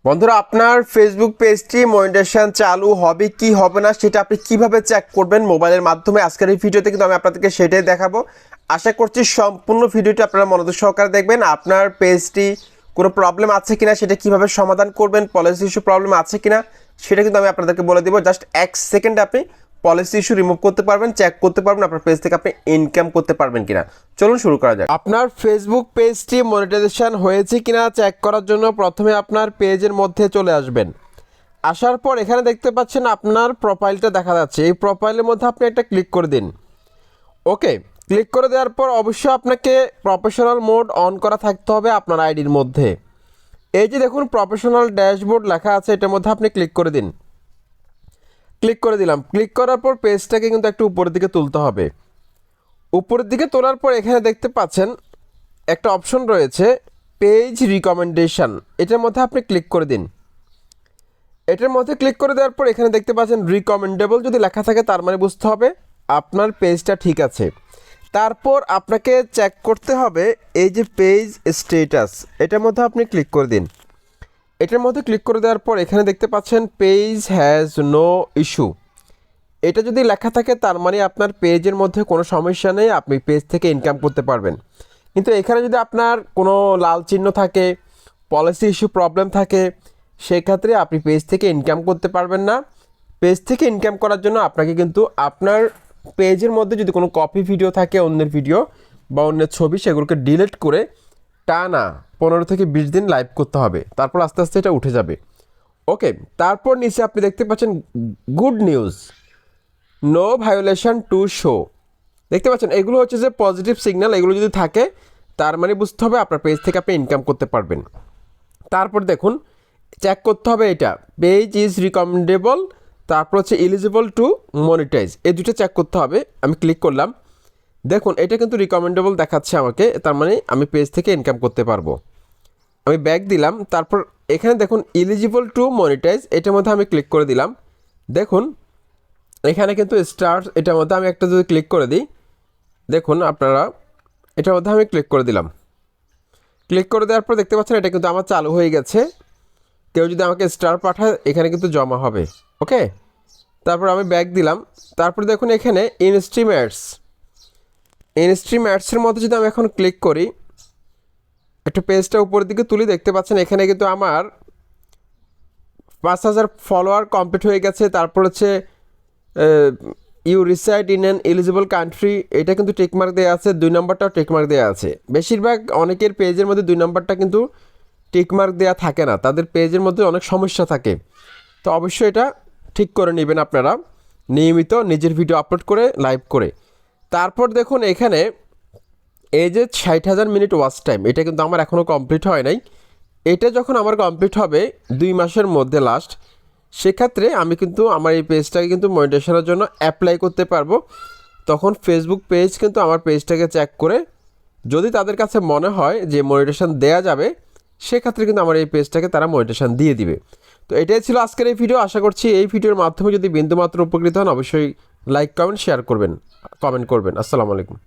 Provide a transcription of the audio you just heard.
বন্ধুরা, আপনার ফেসবুক পেজটি মনিটাইজেশন চালু হবে কি হবে না সেটা আপনি কিভাবে চেক করবেন মোবাইলের মাধ্যমে, আজকের এই ভিডিওতে কিন্তু আমি আপনাদেরকে সেটাই দেখাবো। আশা করছি সম্পূর্ণ ভিডিওটি আপনারা মনোযোগ সহকারে দেখবেন। আপনার পেজটি কোনো প্রবলেম আছে কিনা সেটা কিভাবে সমাধান করবেন, পলিসি ইস্যু প্রবলেম আছে কিনা সেটা কিন্তু আমি আপনাদেরকে বলে দিব। জাস্ট 1 সেকেন্ডে আপনি পলিসি ইস্যু রিমুভ করতে পারবেন, চেক করতে পারবেন আপনার পেজ থেকে আপনি ইনকাম করতে পারবেন কিনা। চলুন শুরু করা যাক। আপনার ফেসবুক পেজটি মনিটাইজেশন হয়েছে কিনা চেক করার জন্য প্রথমে আপনার পেজের মধ্যে চলে আসবেন। আসার পর এখানে দেখতে পাচ্ছেন আপনার প্রোফাইলটা দেখা যাচ্ছে। এই প্রোফাইলের মধ্যে আপনি একটা ক্লিক করে দিন। ওকে, ক্লিক করে দেওয়ার পর অবশ্যই আপনাকে প্রফেশনাল মোড অন করা থাকতে হবে আপনার আইডির মধ্যে। এই যে দেখুন প্রফেশনাল ড্যাশবোর্ড লেখা আছে, এটার মধ্যে আপনি ক্লিক করে দিন। ক্লিক করে দিলাম। ক্লিক করার পর পেজটাকে কিন্তু একটু উপরের দিকে তুলতে হবে। উপরের দিকে তোলার পর এখানে দেখতে পাচ্ছেন একটা অপশন রয়েছে পেজ রিকমেন্ডেশন, এটার মধ্যে আপনি ক্লিক করে দিন। এটার মধ্যে ক্লিক করে দেওয়ার পর এখানে দেখতে পাচ্ছেন রিকমেন্ডেবল যদি লেখা থাকে তার মানে বুঝতে হবে আপনার পেজটা ঠিক আছে। তারপর আপনাকে চেক করতে হবে এই যে পেজ স্ট্যাটাস, এটার মধ্যে আপনি ক্লিক করে দিন। এটার মধ্যে ক্লিক করে দেওয়ার পর এখানে দেখতে পাচ্ছেন পেজ হ্যাজ নো ইস্যু, এটা যদি লেখা থাকে তার মানে আপনার পেজের মধ্যে কোনো সমস্যা নেই, আপনি পেজ থেকে ইনকাম করতে পারবেন। কিন্তু এখানে যদি আপনার কোনো লাল চিহ্ন থাকে, পলিসি ইস্যু প্রবলেম থাকে, সেক্ষেত্রে আপনি পেজ থেকে ইনকাম করতে পারবেন না। পেজ থেকে ইনকাম করার জন্য আপনাকে কিন্তু আপনার পেজের মধ্যে যদি কোনো কপি ভিডিও থাকে, অন্যের ভিডিও বা অন্যের ছবি, সেগুলোকে ডিলিট করে টানা 15 থেকে 20 দিন লাইভ করতে হবে, তারপর আস্তে আস্তে এটা উঠে যাবে। ওকে, তারপর নিচে আপনি দেখতে পাচ্ছেন good news, no violation to show, দেখতে পাচ্ছেন এগুলো হচ্ছে যে পজিটিভ সিগন্যাল। এগুলো যদি থাকে তার মানে বুঝতে হবে আপনার পেজ থেকে আপনি ইনকাম করতে পারবেন। তারপর দেখুন চেক করতে হবে এটা পেজ ইজ রিকমেন্ডেবল, তারপর হচ্ছে এলিজিবল টু মনিটাইজ, এই দুটো চেক করতে হবে। আমি ক্লিক করলাম, দেখুন এটা কিন্তু রিকমেন্ডেবল দেখাচ্ছে আমাকে, তার মানে আমি পেজ থেকে ইনকাম করতে পারবো। আমি ব্যাক দিলাম। তারপর এখানে দেখুন এলিজিবল টু মনিটাইজ, এটার মধ্যে আমি ক্লিক করে দিলাম। দেখুন এখানে কিন্তু স্টার্ট, এটার মধ্যে আমি একটা যদি ক্লিক করে দিই, দেখুন আপনারা এটার মধ্যে আমি ক্লিক করে দিলাম। ক্লিক করে দেওয়ার পর দেখতে পাচ্ছেন এটা কিন্তু আমার চালু হয়ে গেছে। কেউ যদি আমাকে স্টার পাঠায় এখানে কিন্তু জমা হবে। ওকে, তারপর আমি ব্যাক দিলাম। তারপর দেখুন এখানে ইনস্ট্রিম অ্যাডসের মধ্যে যদি আমি এখন ক্লিক করি, একটা পেজটা উপরের দিকে তুলি, দেখতে পাচ্ছেন এখানে কিন্তু আমার 5000 ফলোয়ার কমপ্লিট হয়ে গেছে। তারপর হচ্ছে you reside in an eligible country, এটা কিন্তু টিকমার্ক দেওয়া আছে, 2 নম্বরটাও টিকমার্ক দেওয়া আছে। বেশিরভাগ অনেকের পেজের মধ্যে 2 নম্বরটা কিন্তু টিকমার্ক দেওয়া থাকে না, তাদের পেজের মধ্যে অনেক সমস্যা থাকে। তো অবশ্যই এটা ঠিক করে নেবেন আপনারা নিয়মিত নিজের ভিডিও আপলোড করে লাইভ করে। তারপর দেখুন এখানে এই যে 60,000 মিনিট ওয়াচ টাইম, এটা কিন্তু আমার এখনও কমপ্লিট হয় নাই। এটা যখন আমার কমপ্লিট হবে 2 মাসের মধ্যে লাস্ট, সেক্ষেত্রে আমি কিন্তু আমার এই পেজটাকে কিন্তু মনিটাইজেশনের জন্য অ্যাপ্লাই করতে পারবো। তখন ফেসবুক পেজ কিন্তু আমার পেজটাকে চেক করে যদি তাদের কাছে মনে হয় যে মনিটাইজেশন দেয়া যাবে, সেক্ষেত্রে কিন্তু আমার এই পেজটাকে তারা মনিটাইজেশন দিয়ে দিবে। তো এটাই ছিল আজকের এই ভিডিও। আশা করছি এই ভিডিওর মাধ্যমে যদি বিন্দুমাত্র উপকৃত হন অবশ্যই লাইক কমেন্ট শেয়ার করবেন, কমেন্ট করবেন। আসসালামু আলাইকুম।